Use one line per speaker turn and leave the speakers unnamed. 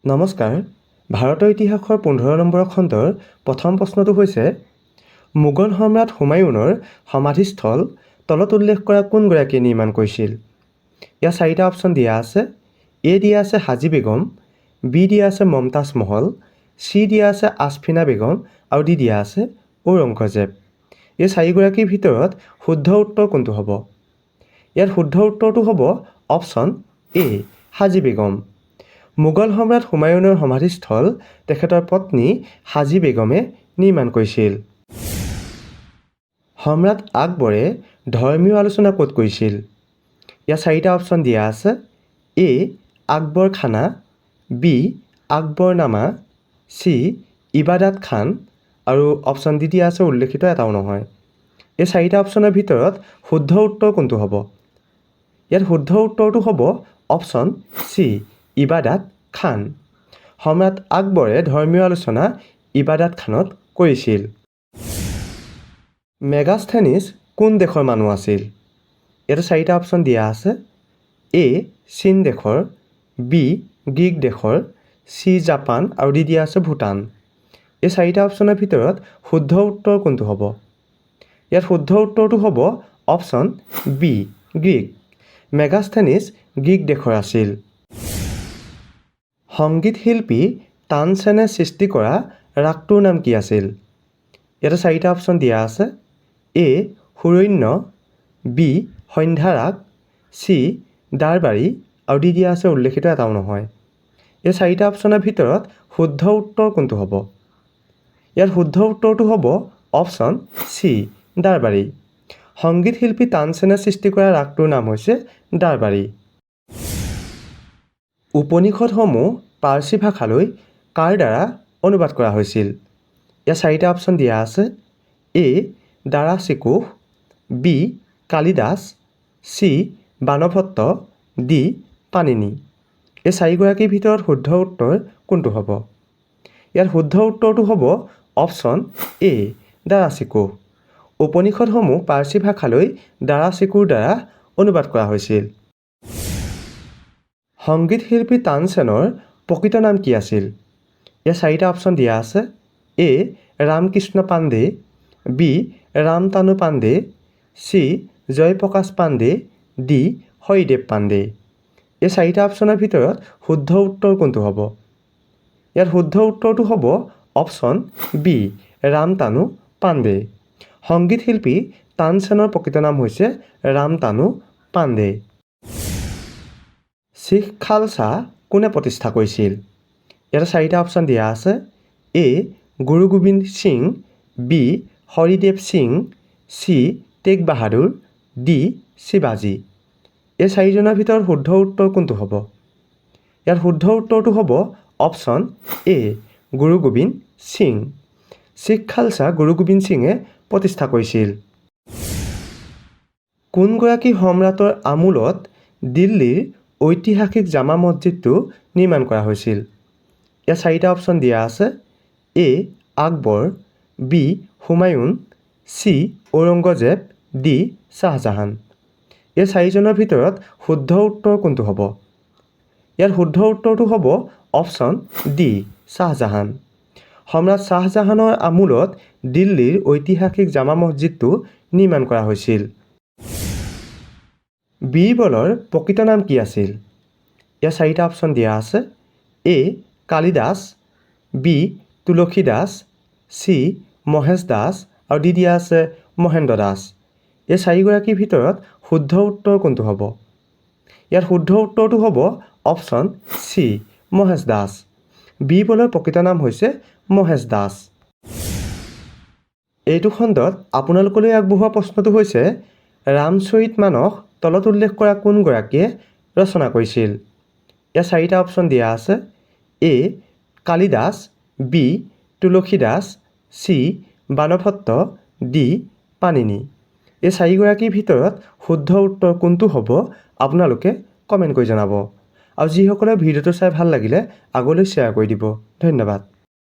নমস্কাৰ। ভাৰতৰ ইতিহাসৰ 15 নম্বৰ খণ্ডৰ প্ৰথম প্ৰশ্নটো হৈছে মোগল সম্ৰাট হুমায়ুনৰ সমাধিস্থল তলত উল্লেখ কৰা কোনগৰাকীয়ে নিৰ্মাণ কৰিছিল? ইয়াৰ 4টা অপশ্যন দিয়া আছে। এ দিয়া আছে হাজী বেগম, বি দিয়া আছে মমতাজ মহল, চি দিয়া আছে আছফিনা বেগম আৰু ডি দিয়া আছে ঔৰংগজেব। এই 4গৰাকীৰ ভিতৰত শুদ্ধ উত্তৰ কোনটো হ'ব? ইয়াৰ শুদ্ধ উত্তৰটো হ'ব অপশ্যন এ হাজী বেগম। মোগল সম্ৰাট হুমায়ুনৰ সমাধিস্থল তেখেতৰ পত্নী হাজী বেগমে নিৰ্মাণ কৰিছিল। সম্ৰাট আকবৰে ধৰ্মীয় আলোচনা ক'ত কৰিছিল? ইয়াৰ 4টা অপশ্যন দিয়া আছে। এ আকবৰ খানা, বি আকবৰনামা, চি ইবাদাত খান আৰু অপশ্যন ডি দিয়া আছে উল্লেখিত এটাও নহয়। এই 4টা অপশ্যনৰ ভিতৰত শুদ্ধ উত্তৰ কোনটো হ'ব? ইয়াত শুদ্ধ উত্তৰটো হ'ব অপশ্যন চি ইবাদাত খান। সম্ৰাট আকবৰে ধৰ্মীয় আলোচনা ইবাদাত খানত কৰিছিল। মেগাস্থেনিছ কোন দেশৰ মানুহ আছিল? ইয়াতে 4টা অপশ্যন দিয়া আছে। এ চীন দেশৰ, বি গ্ৰীক দেশৰ, চি জাপান আৰু ডি দিয়া আছে ভূটান। এই 4টা অপশ্যনৰ ভিতৰত শুদ্ধ উত্তৰ কোনটো হ'ব? ইয়াত শুদ্ধ উত্তৰটো হ'ব option B Greek. Megasthenes Greek দেশৰ আছিল। সংগীত শিল্পী তানসেনে সৃষ্টি কৰা ৰাগটোৰ নাম কি আছিল? ইয়াতে 4টা অপশ্যন দিয়া আছে। এ সুৰন্য, বি সন্ধ্যা ৰাগ, চি দাৰবাৰী আৰু ডি দিয়া আছে উল্লেখিত এটাও নহয়। এই 4টা অপশ্যনৰ ভিতৰত শুদ্ধ উত্তৰ কোনটো হ'ব? ইয়াত শুদ্ধ উত্তৰটো হ'ব অপশ্যন চি দাৰবাৰী। সংগীত শিল্পী তানসেনে সৃষ্টি কৰা ৰাগটোৰ নাম হৈছে দাৰবাৰী। উপনিষদসমূহ পাৰ্চী ভাষালৈ কাৰ দ্বাৰা অনুবাদ কৰা হৈছিল? ইয়াৰ 4টা অপশ্যন দিয়া আছে। A Dara Shikoh, B Kalidas, C Banabhatta, D Panini. এই 4গৰাকীৰ ভিতৰত শুদ্ধ উত্তৰ কোনটো হ'ব? ইয়াৰ শুদ্ধ উত্তৰটো হ'ব অপশ্যন এ দাৰাচিকোহ। উপনিষদসমূহ পাৰ্চী ভাষালৈ দাৰাচিকোৰ দ্বাৰা অনুবাদ কৰা হৈছিল। সংগীত শিল্পী তানসেনৰ প্ৰকৃত নাম কি আছিল? ইয়াৰ 4টা অপশ্যন দিয়া আছে। A Ramakrishna Pandey, B Ramtanu Pandey, C Jayprakash Pandey, D Haridev Pandey. এই 4টা অপশ্যনৰ ভিতৰত শুদ্ধ উত্তৰ কোনটো হ'ব? ইয়াত শুদ্ধ উত্তৰটো হ'ব অপশ্যন বি ৰামতানু পাণ্ডে। সংগীত শিল্পী তানসেনৰ প্ৰকৃত নাম হৈছে ৰামতানু পাণ্ডে। শিখ খালছা কোনে প্ৰতিষ্ঠা কৰিছিল? ইয়াতে 4টা অপশ্যন দিয়া আছে। A Guru Gobind Singh, B Haridev Singh, C Tegh Bahadur, D শিৱাজী। এই 4জনৰ ভিতৰত শুদ্ধ উত্তৰ কোনটো হ'ব? ইয়াত শুদ্ধ উত্তৰটো হ'ব অপশ্যন এ গুৰু গোবিন্দ সিং। শিখ খালছা গুৰু গোবিন্দ সিঙে প্ৰতিষ্ঠা কৰিছিল। কোনগৰাকী সম্ৰাটৰ আমোলত দিল্লীৰ ঐতিহাসিক জামা মছজিদটো নিৰ্মাণ কৰা হৈছিল? ইয়াত 4টা অপশ্যন দিয়া আছে। A Akbar, B Humayun, C Aurangzeb, D Shah Jahan. এই 4জনৰ ভিতৰত শুদ্ধ উত্তৰ কোনটো হ'ব? ইয়াত শুদ্ধ উত্তৰটো হ'ব অপশ্যন ডি শ্বাহজাহান। সম্ৰাট শ্বাহজাহানৰ আমোলত দিল্লীৰ ঐতিহাসিক জামা মছজিদটো নিৰ্মাণ কৰা হৈছিল। বীৰবলৰ প্ৰকৃত নাম কি আছিল? ইয়াৰ 4টা অপশ্যন দিয়া আছে। এ কালিদাস, বি তুলসী দাস, চি মহেশ দাস আৰু ডি দিয়া আছে মহেন্দ্ৰ দাস। এই 4গৰাকীৰ ভিতৰত শুদ্ধ উত্তৰ কোনটো হ'ব? ইয়াত শুদ্ধ উত্তৰটো হ'ব অপশ্যন চি মহেশ দাস। বীৰবলৰ প্ৰকৃত নাম হৈছে মহেশ দাস। এইটো খণ্ডত আপোনালোকলৈ আগবঢ়োৱা প্ৰশ্নটো হৈছে ৰামচৰিত মানস তলত উল্লেখ কৰা কোনগৰাকীয়ে ৰচনা কৰিছিল? ইয়াৰ 4টা অপশ্যন দিয়া আছে। এ কালিদাস, বি তুলসী দাস, চি বাণভট্ট, ডি পাণিনি। এই 4গৰাকীৰ ভিতৰত শুদ্ধ উত্তৰ কোনটো হ'ব আপোনালোকে কমেণ্ট কৰি জনাব। আৰু যিসকলে ভিডিঅ'টো চাই ভাল লাগিলে আগলৈ শ্বেয়াৰ কৰি দিব। ধন্যবাদ।